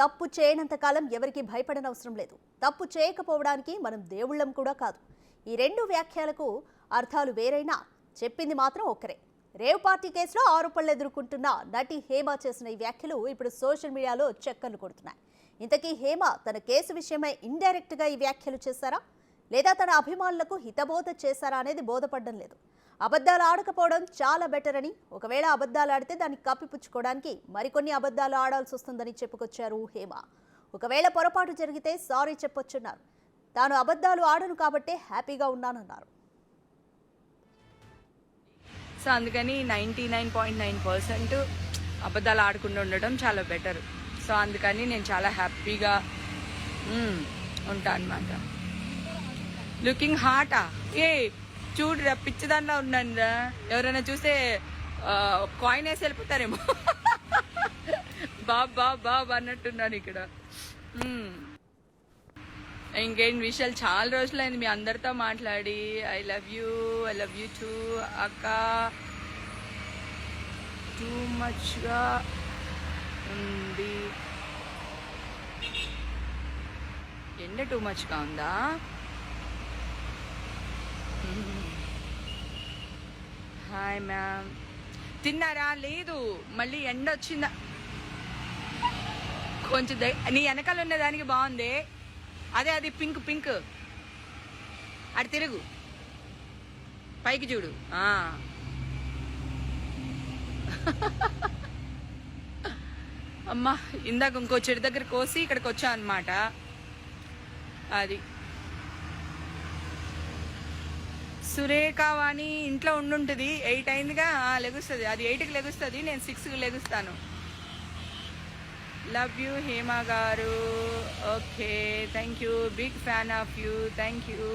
తప్పు చేయనంత కాలం ఎవరికి భయపడనవసరం లేదు. తప్పు చేయకపోవడానికి మనం దేవుళ్ళం కూడా కాదు. ఈ రెండు వ్యాఖ్యలకు అర్థాలు వేరైనా చెప్పింది మాత్రం ఒక్కరే. రేవ్ పార్టీ కేసులో ఆరోపణలు ఎదుర్కొంటున్న నటి హేమ చేసిన ఈ వ్యాఖ్యలు ఇప్పుడు సోషల్ మీడియాలో చక్కర్లు కొడుతున్నాయి. ఇంతకీ హేమ తన కేసు విషయమై ఇండైరెక్ట్గా ఈ వ్యాఖ్యలు చేశారా, లేదా తన అభిమానులకు హితబోధ చేశారా అనేది బోధపడడం లేదు. అబద్ధాలు ఆడకపోవడం చాలా బెటర్ అని, ఒకవేళ అబద్ధాలు ఆడితే దాన్ని కప్పిపుచ్చుకోవడానికి మరికొన్ని అబద్ధాలు ఆడాల్సి వస్తుందని చెప్పుకొచ్చారు హేమ. ఒకవేళ పొరపాటు జరిగితే సారీ చెప్పొచ్చున్నారు. తాను అబద్ధాలు ఆడను కాబట్టే హ్యాపీగా ఉన్నానన్నారు. సో అందుకని 99.9% అబద్ధాలు ఆడకుండా ఉండడం చాలా బెటర్. సో అందుకని నేను చాలా హ్యాపీగా ఉంటాను అనమాట. లుకింగ్ హాటా ఏ చూడురా, పిచ్చిదానిలా ఉన్నానురా. ఎవరైనా చూస్తే కాయిన్ వేసి వెళ్ళిపోతారేమో. బాబ్ అన్నట్టున్నాను ఇక్కడ. ఇంకేం విషయాలు, చాలా రోజులైంది మీ అందరితో మాట్లాడి. ఐ లవ్ యూ టూ అక్క. టూ మచ్గా ఉంది ఎండ, టూ మచ్గా ఉందా? హాయ్ మ్యామ్, తిన్నారా? లేదు, మళ్ళీ ఎండ వచ్చిందా? కొంచెం నీ వెనకాల ఉన్న దానికి బాగుంది. అది పింక్ అటు తిరుగు, పైకి చూడు. అమ్మా, ఇందాక ఇంకో చెడు దగ్గర కోసి ఇక్కడికి వచ్చా అనమాట. అది సురేఖ వాణి ఇంట్లో ఉండుంటుంది. 8 అయిందిగా, లెగుస్తుంది. అది 8కి లెగుస్తుంది, నేను 6కి లెగుస్తాను. లవ్ యూ హేమ గారు. Okay, thank you, big fan of you, thank you.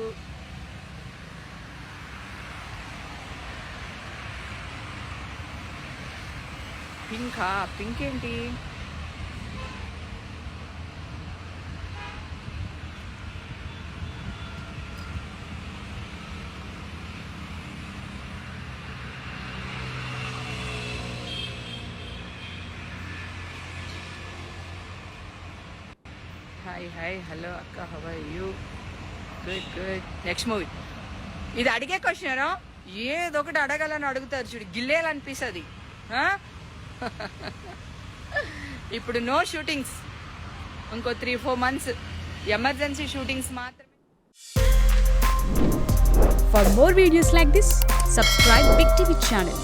Pink ఏంటి? హాయ్ హలో అక్క, how are you? Good. Next movie. ఇది అడిగే క్వశ్చన్, ఏదో ఒకటి అడగాలని అడుగుతారు చూడు, గిల్లేయాలనిపిస్తుంది. ఇప్పుడు నో షూటింగ్స్, ఇంకో 3-4 months ఎమర్జెన్సీ షూటింగ్స్ మాత్రమే. For more videos like this, subscribe Big TV channel.